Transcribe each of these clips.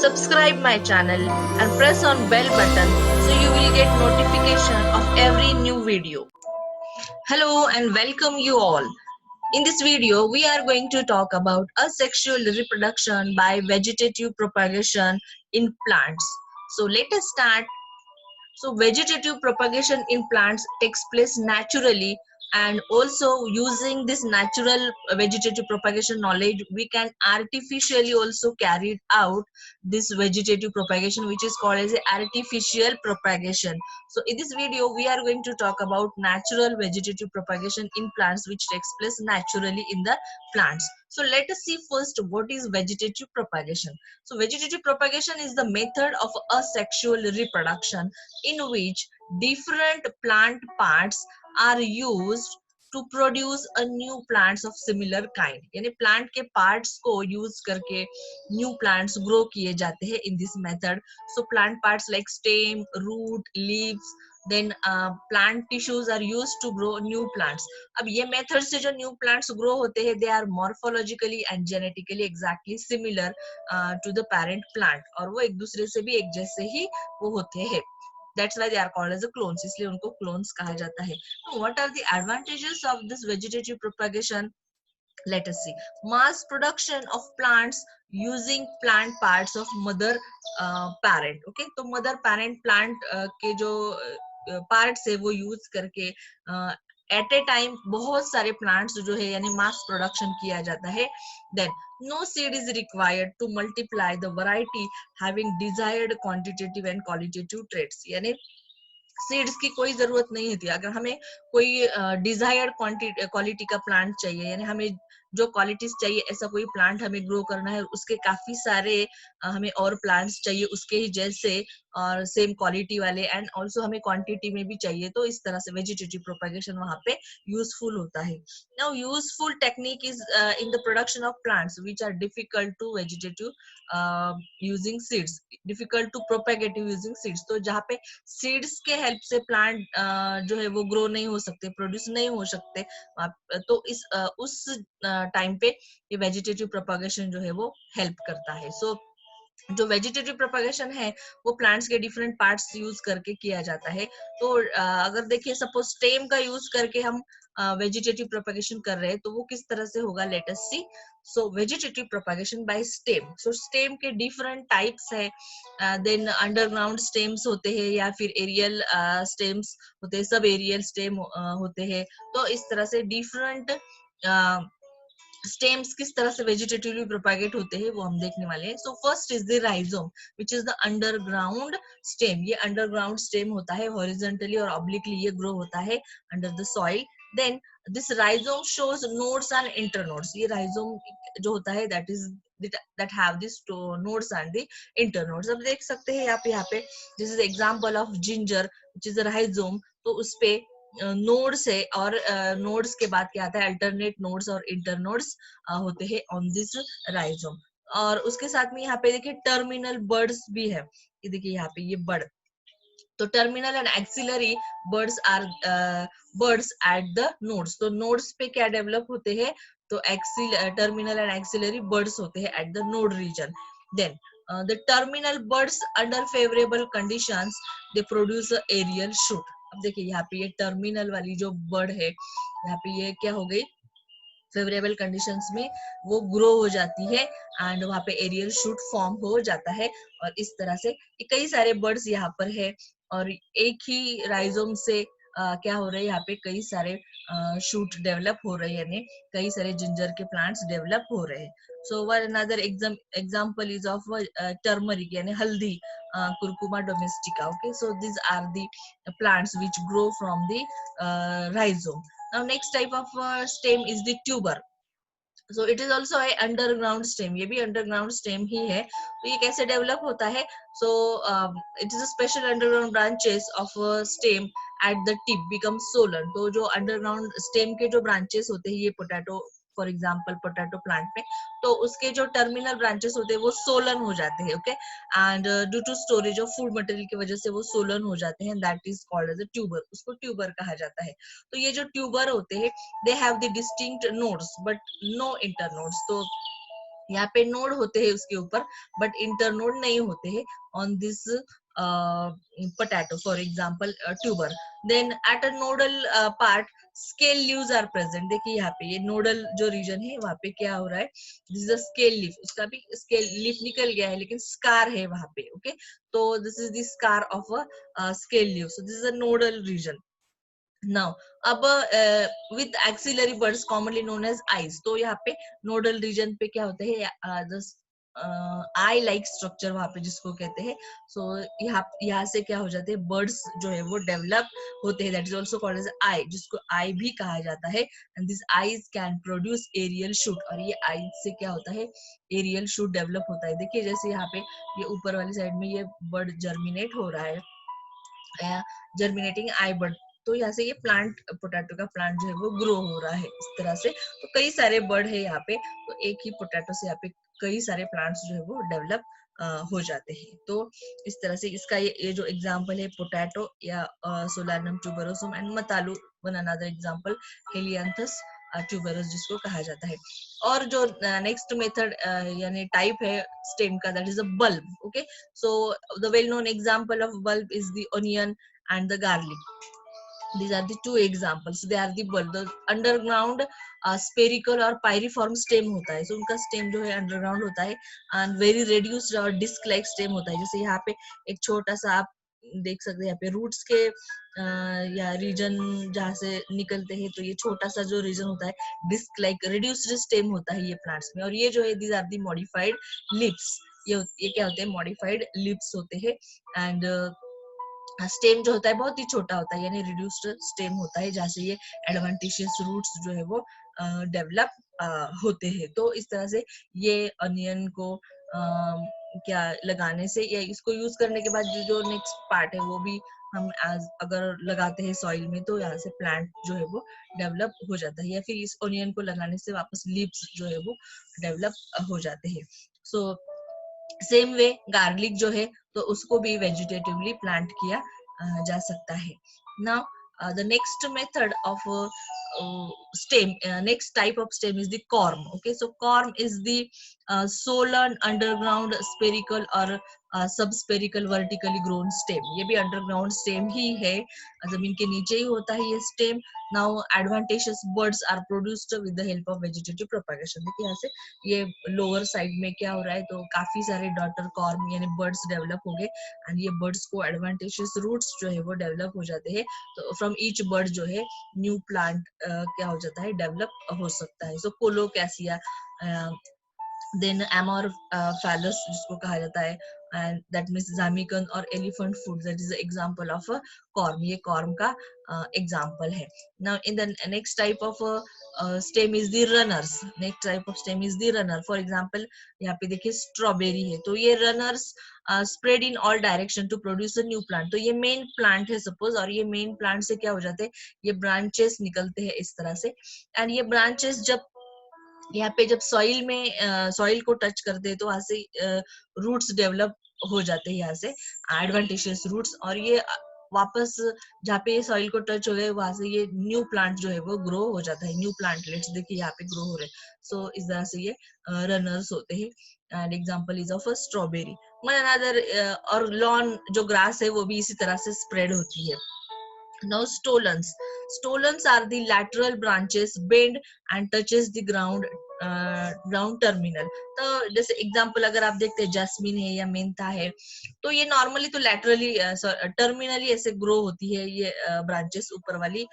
Subscribe my channel and press on bell button so you will get notification of every new video. Hello and welcome you all. In this video, we are going to talk about asexual reproduction by vegetative propagation in plants. So let us start. So vegetative propagation in plants takes place naturally, and also using this natural vegetative propagation knowledge, we can artificially also carry out this vegetative propagation, which is called as artificial propagation. So in this video, we are going to talk about natural vegetative propagation in plants, which takes place naturally in the plants. So let us see first what is vegetative propagation. So vegetative propagation is the method of asexual reproduction in which different plant parts are used to produce a new plants of similar kind. यानी plant के parts को use करके new plants grow किए जाते हैं in this method. So plant parts like stem, root, leaves, then plant tissues are used to grow new plants. अब ये method से जो new plants grow होते हैं, they are morphologically and genetically exactly similar to the parent plant, और वो एक दूसरे से भी एक जैसे ही वो होते हैं. That's why they are called as a clones. इसलिए उनको clones कहा जाता है. What are the advantages of this vegetative propagation? Let us see. Mass production of plants using plant parts of mother parent. Okay, तो mother parent plant के जो parts है वो use करके एट ए टाइम बहुत सारे प्लांट्स जो है यानी मास प्रोडक्शन किया जाता है. Then no seed is required to multiply the variety having desired quantitative and qualitative traits. यानी सीड्स की कोई जरूरत नहीं होती. अगर हमें कोई डिजायर्ड क्वालिटी का प्लांट चाहिए, यानी हमें जो क्वालिटीज चाहिए ऐसा कोई प्लांट हमें ग्रो करना है, उसके काफी सारे हमें और प्लांट्स चाहिए उसके ही जैसे और सेम क्वालिटी वाले, एंड ऑल्सो हमें क्वांटिटी में भी चाहिए, तो इस तरह से वेजिटेटिव प्रोपेगेशन वहां पे यूजफुल होता है. Now useful technique is in the production of plants which are difficult to vegetative using seeds, difficult to propagative using seeds. तो जहाँ पे सीड्स के हेल्प से प्लांट जो है वो ग्रो नहीं हो सकते, प्रोड्यूस नहीं हो सकते, तो उस टाइम पे ये वेजिटेटिव प्रोपेगेशन जो है वो हेल्प करता है. सो जो वेजिटेटिव प्रोपेगेशन है वो प्लांट्स के डिफरेंट पार्ट्स यूज करके किया जाता है. तो अगर देखिए सपोज स्टेम का यूज करके हम वेजिटेटिव प्रोपेगेशन कर रहे हैं तो वो किस तरह से होगा, let us see. So vegetative propagation by stem. So stem के डिफरेंट टाइप्स है. देन अंडरग्राउंड स्टेम्स होते हैं या फिर एरियल स्टेम्स होते हैं, सब एरियल स्टेम होते हैं. तो इस तरह से डिफरेंट स्टेम्स किस तरह से वेजिटेटिवली प्रोपेगेट होते हैं वो हम देखने वाले हैं. So first is the rhizome which is the underground stem. ये अंडरग्राउंड स्टेम होता है, हॉरिजॉन्टली और ऑब्लिकली ये ग्रो होता है under the soil. Then this rhizome shows nodes and internodes. ये राइजोम जो होता है that is that have this nodes and the internodes. अब देख सकते हैं आप यहाँ पे this is example of ginger which is rhizome. तो उस पे नोड्स है और नोड्स के बाद क्या आता है, अल्टरनेट नोड्स और इंटरनोड्स होते हैं ऑन दिस राइजोम. और उसके साथ में यहाँ पे देखिए टर्मिनल बर्ड्स भी है. ये देखिए यहाँ पे ये बर्ड, तो terminal and axillary birds are birds at the nodes. तो नोड्स पे क्या डेवलप होते हैं, तो टर्मिनल एंड एक्सिलरी बर्ड्स होते हैं at the node region. Then the terminal birds under favorable conditions they produce a aerial shoot. अब देखिए यहाँ पे ये टर्मिनल वाली जो बर्ड है यहाँ पे ये क्या हो गई, फेवरेबल कंडीशंस में वो ग्रो हो जाती है एंड वहां पे एरियल शूट फॉर्म हो जाता है. और इस तरह से कई सारे बर्ड्स यहाँ पर है और एक ही राइजोम से क्या हो रहा है, यहाँ पे कई सारे शूट डेवलप हो रहे हैं, यानी कई सारे जिंजर के प्लांट्स डेवलप हो रहे हैं. So one another example is of turmeric यानी हल्दी, curcuma domestica. Okay, so this are the plants which grow from the rhizome. Now next type of stem is the tuber. So it is also a underground stem. ये भी underground stem ही है. तो ये कैसे develop होता है? So it is a special underground branches of a stem at the tip become swollen. तो जो underground stem के जो branches होते हैं ये potato for example potato plant में, तो उसके जो टर्मिनल ब्रांचेस होते हैं वो सोलन हो जाते हैं. Okay, and due to storage of food material की वजह से वो सोलन हो जाते हैं. That is called as a tuber. उसको ट्यूबर कहा जाता है. तो ये जो ट्यूबर होते हैं they have the distinct nodes but no internodes. तो यहाँ पे नोड होते हैं उसके ऊपर, बट इंटरनोड नहीं होते हैं on this potato, for example tuber. Then at a nodal part scale leaves are present. देखिए यहाँ पे ये नोडल जो रीजन है वहाँ पे क्या हो रहा है, this is a scale leaf, उसका भी स्केल लीफ निकल गया है लेकिन स्कार है वहाँ पे, ओके. तो this is the scar of a scale leaf, so this is a nodal region. Now अब with axillary buds commonly known as eyes, तो यहाँ पे नोडल रीजन पे क्या होते हैं, आई लाइक स्ट्रक्चर वहां पे जिसको कहते हैं. सो यहाँ से क्या हो जाते हैं, बर्ड्स जो है वो डेवलप होते हैं, that is also called as eye, जिसको आई भी कहा जाता है. And this eyes can produce aerial shoot, और ये आई से क्या होता है, एरियल शूट डेवलप होता है. देखिए जैसे यहाँ पे ये ऊपर वाली साइड में ये बर्ड जर्मिनेट हो रहा है, जर्मिनेटिंग आई बर्ड. तो यहाँ से ये प्लांट, पोटैटो का प्लांट जो है वो ग्रो हो रहा है इस तरह से. तो कई सारे बर्ड है यहाँ पे, तो एक ही पोटैटो से यहाँ पे कई सारे प्लांट्स जो है वो डेवलप हो जाते हैं. तो इस तरह से इसका ये जो एग्जांपल है पोटैटो या सोलानम ट्यूबरोसम, एंड मतालू one another example helianthus tuberosus जिसको कहा जाता है. और जो नेक्स्ट मेथड यानी टाइप है स्टेम का, that is a bulb, okay. So the well-known example of bulb is the onion and the garlic. These are the two examples. They are the bulb. The underground spherical और pyriform stem होता है. So उनका stem जो है underground होता है and very reduced और disc-like stem होता है. जैसे यहाँ पे एक छोटा सा आप देख सकते हैं, यहाँ पे रूट्स के या रीजन जहाँ से निकलते हैं, तो ये छोटा सा जो रीजन होता है डिस्क लाइक रिड्यूस्ड स्टेम होता है ये प्लांट्स में. और ये जो है these are the modified lips, ये क्या होते हैं, मॉडिफाइड लिप्स होते हैं. एंड स्टेम जो होता है बहुत ही छोटा होता है, यानी रिड्यूस्ड स्टेम होता है, जहाँ से ये एडवांटेशियस रूट्स जो है वो डेवलप होते हैं. तो इस तरह से ये अनियन को क्या लगाने से या इसको यूज करने के बाद जो नेक्स्ट पार्ट है वो भी हम अगर लगाते हैं सॉइल में, तो यहाँ से प्लांट जो है वो डेवलप हो जाता है, या फिर इस ओनियन को लगाने से वापस लीव्स जो है वो डेवलप हो जाते हैं. सो सेम वे गार्लिक जो है तो उसको भी वेजिटेटिवली प्लांट किया जा सकता है. Now the next method of stem, next type of stem is the corm, okay. So corm is the solan underground spherical or subspherical vertically grown stem. ये भी underground stem ही है, जमीन के नीचे ही होता है ये stem. Now advantageous buds are produced with the help of vegetative propagation. देखिए यहाँ से ये लोअर साइड में क्या हो रहा है, तो काफी सारे डॉटर कॉर्म यानी बर्ड्स डेवलप हो गए, एंड ये बर्ड्स को एडवांटेजियस रूट्स जो है वो डेवलप हो जाते हैं. तो फ्रॉम ईच बर्ड जो है न्यू प्लांट क्या हो जाता है, डेवलप हो सकता है. सो कोलोकैसिया, देन एमोरफैलस जिसको कहा जाता है, एंड दैट मीन्स जामिकन और elephant food, that is example of corm. ये कॉर्म का एग्जांपल है. Now in the next type of stem is the runners. Next type of stem is the runner. For example यहाँ पे देखिए strawberry है, तो ये runners spread in all direction to produce a new plant. तो ये main plant है suppose, और ये मेन प्लांट से क्या हो जाते हैं, ये ब्रांचेस निकलते हैं इस तरह से. एंड ये ब्रांचेस जब यहाँ पे जब सॉइल में सॉइल को टच करते हैं तो वहां से रूट्स डेवलप हो जाते हैं, यहाँ से एडवांटेजियस रूट्स, और ये वापस जहाँ पे सॉइल को टच हो गए वहां से ये न्यू प्लांट जो है वो ग्रो हो जाता है, न्यू प्लांटलेट्स देखिए यहाँ पे ग्रो हो रहे हैं. सो इस तरह से ये रनर्स होते हैं. And example is of a strawberry. Another और लॉन जो ग्रास है वो भी इसी तरह से स्प्रेड होती है. Now stolons. Stolons are the lateral branches bend and touches the ground terminal. तो जैसे एग्जांपल अगर आप देखते हैं जैस्मिन है या मेंथा है, तो ये नॉर्मली तो लैटरली टर्मिनली ऐसे ग्रो होती है ये ब्रांचेस ऊपर वाली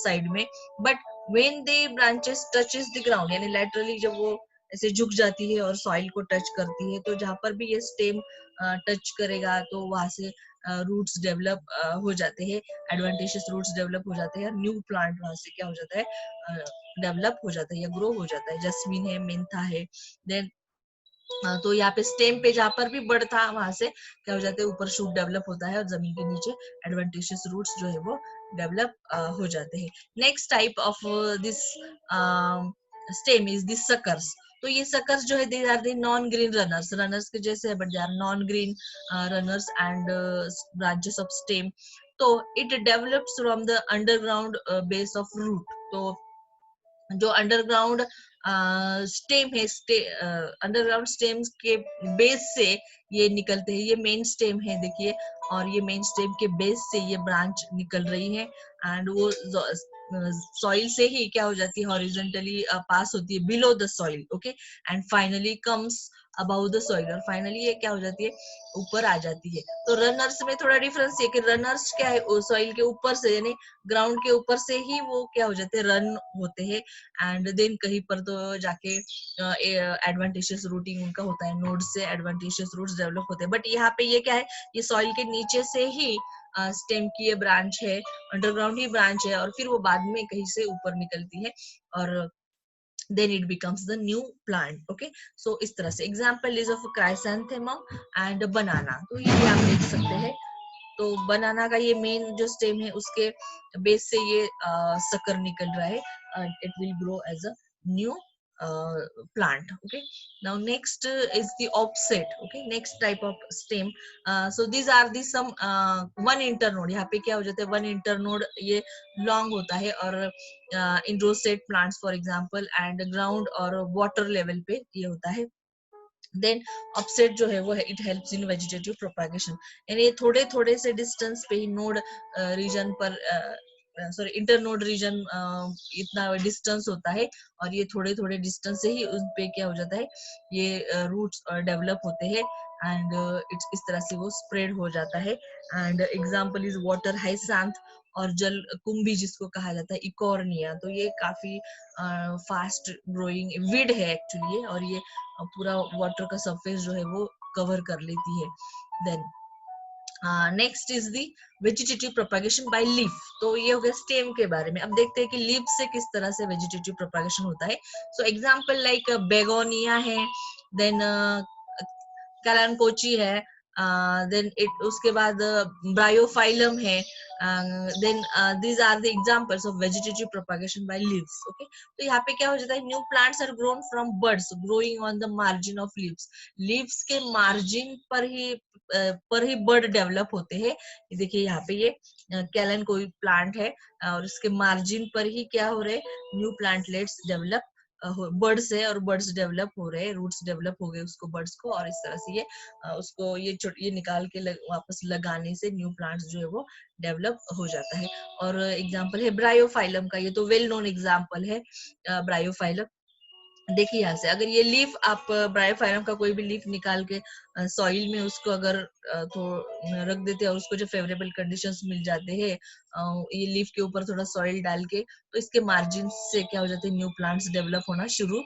साइड में. But when they branches touches the ground, यानी लैटरली जब वो ऐसे झुक जाती है और सॉइल को टच करती है, तो जहां पर भी ये स्टेम टच करेगा तो वहां से रूट्स डेवलप हो जाते हैं, एडवांटेजियस रूट्स डेवलप हो जाते हैं, न्यू प्लांट वहां से क्या हो जाता है, डेवलप हो जाता है या ग्रो हो जाता है. जस्मिन है, मेंथा है, देन तो यहाँ पे स्टेम पे जहाँ पर भी बर्ड था वहां से क्या हो जाता है, ऊपर शूट डेवलप होता है और जमीन के नीचे एडवांटेजियस रूट्स जो है वो डेवलप हो जाते हैं. Next type of this stem is this suckers. तो ये सकर्स जो है they are the non green runners, runners के जैसे है but they are non green runners and branches of stem. तो it develops from the underground base of root. तो जो अंडरग्राउंड स्टेम है, अंडरग्राउंड स्टेम्स के बेस से ये निकलते हैं। ये मेन स्टेम है देखिए, और ये मेन स्टेम के बेस से ये ब्रांच निकल रही है, एंड वो सॉइल से ही क्या हो जाती है, हॉरिजॉन्टली पास होती है below the soil, okay, and finally comes about the soil, और फाइनली ये क्या हो जाती है, ऊपर आ जाती है। तो रनर्स में थोड़ा डिफरेंस है कि रनर्स क्या है, सॉइल के ऊपर से, यानी ग्राउंड के ऊपर से ही वो क्या हो जाते हैं, रन होते हैं, एंड देन कहीं पर तो जाके एडवांटेशियस रूटिंग उनका होता है, नोड से एडवांटेशियस रूट्स डेवलप होते हैं। बट यहाँ पे ये क्या है, ये सॉइल के नीचे से ही स्टेम की ये ब्रांच है, अंडरग्राउंड ही ब्रांच है, और फिर वो बाद में कहीं से ऊपर निकलती है, और then it becomes the new plant, okay. So इस तरह से example is of chrysanthemum and banana, तो ये भी आप देख सकते हैं। तो बनाना का ये मेन जो स्टेम है, उसके बेस से ये सकर निकल रहा है, it will grow as a new plant, okay. Now next is the offset, okay, next type of stem. So these are the some one internode, यहाँ पे क्या हो जाता है, one internode ये long होता है, और in roset plants for example, and ground और water level पे ये होता है। देन अपसेट जो है वो है, it helps in vegetative propagation, यानी ये थोड़े थोड़े से डिस्टेंस पे ही नोड रीजन पर, सॉरी इंटरनोड रीजन इतना डिस्टेंस होता है, और ये थोड़े थोड़े डिस्टेंस से ही उस पे क्या हो जाता है, ये रूट्स डेवलप होते हैं, एंड इस तरह से वो स्प्रेड हो जाता है। एंड एग्जांपल इज वाटर हाइसैंथ, और जल कुंभी जिसको कहा जाता है, इकोर्निया, तो ये काफी फास्ट ग्रोइंग वीड है एक्चुअली, और ये पूरा वाटर का सरफेस जो है वो कवर कर लेती है। Then next is the vegetative propagation by leaf, तो ये हो गया स्टेम के बारे में। अब देखते हैं कि लीफ से किस तरह से वेजिटेटिव प्रोपागेशन होता है। सो एग्जांपल लाइक बेगोनिया है, देन कैलानकोची है, देन इट उसके बाद ब्रायोफाइलम है, then these are the examples of vegetative propagation by leaves, okay. तो यहाँ पे क्या हो जाता है, new plants are grown from birds growing on the margin of leaves, leaves के मार्जिन पर ही बर्ड डेवलप होते हैं। देखिए यहाँ पे ये कैलन कोई प्लांट है, और इसके मार्जिन पर ही क्या हो रहे हैं, न्यू प्लांटलेट्स डेवलप बर्ड्स है, और बर्ड्स डेवलप हो रहे हैं, रूट्स डेवलप हो गए उसको, बर्ड्स को, और इस तरह से ये उसको ये निकाल के वापस लगाने से न्यू प्लांट्स जो है वो डेवलप हो जाता है। और एग्जांपल है ब्रायोफाइलम का, ये तो वेल नोन एग्जांपल है ब्रायोफाइलम। देखिए यहाँ से अगर ये लीफ आप ब्रायोफाइलम का कोई भी लीफ निकाल के सॉइल में उसको अगर तो रख देते हैं, और उसको जो फेवरेबल कंडीशंस मिल जाते हैं, ये लीफ के ऊपर थोड़ा सॉइल डाल के, तो इसके मार्जिन से क्या हो जाते हैं, न्यू प्लांट्स डेवलप होना शुरू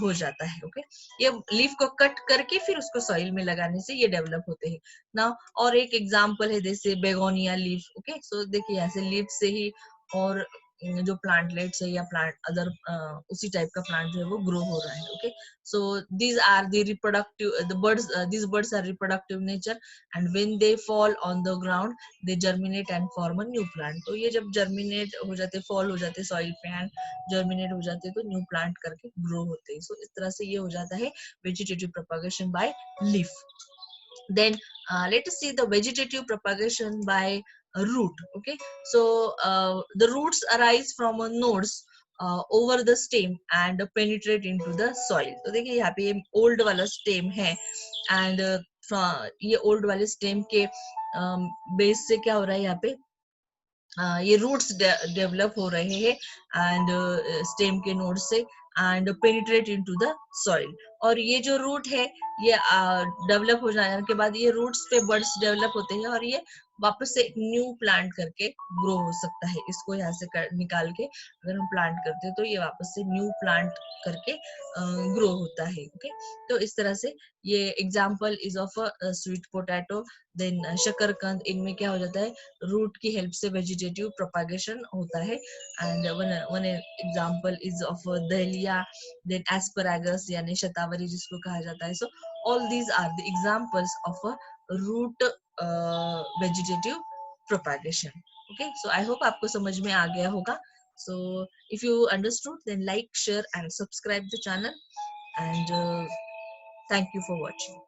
हो जाता है, ओके। ये लीफ को कट करके फिर उसको सॉइल में लगाने से ये डेवलप होते हैं ना। और एक एग्जाम्पल है जैसे बेगोनिया लीफ, ओके। सो देखिए यहाँ से लीफ से ही और जो प्लांटलेट्स है या प्लांट अदर उसी टाइप का प्लांट जो है वो ग्रो हो रहा है, okay. So these are the reproductive the birds, these birds are reproductive nature, and when they fall on the ground they germinate and form a new plant। तो ये जब जर्मिनेट हो जाते, फॉल हो जाते सॉइल पे एंड जर्मिनेट हो जाते, तो न्यू प्लांट करके ग्रो होते हैं। सो इस तरह से ये हो जाता है vegetative propagation by leaf. Then let us see the vegetative propagation by root, okay. So the roots arise from nodes over the stem and penetrate into the soil। तो देखिए यहाँ पे ये old वाला stem है, and ये old वाले stem के base से क्या हो रहा है, यहाँ पे ये रूट्स डेवलप हो रहे हैं, एंड स्टेम के नोड से, and penetrate into the soil. और ये जो रूट है ये डेवलप हो जाने के बाद ये रूट्स पे बर्ड्स डेवलप होते हैं, और ये वापस से एक न्यू प्लांट करके ग्रो हो सकता है। इसको यहाँ से निकाल के अगर हम प्लांट करते हैं तो ये वापस से न्यू प्लांट करके ग्रो होता है, ओके। तो इस तरह से ये example is of sweet potato, then शकरकंद, इनमें क्या हो जाता है, रूट की हेल्प से वेजिटेटिव प्रोपागेशन होता है। And one example is of dahlia, then asparagus यानी शतावरी जिसको कहा जाता है। So all these are the examples of a root vegetative propagation, okay. So I hope आपको समझ में आ गया होगा। So if you understood then like, share and subscribe the channel, and thank you for watching.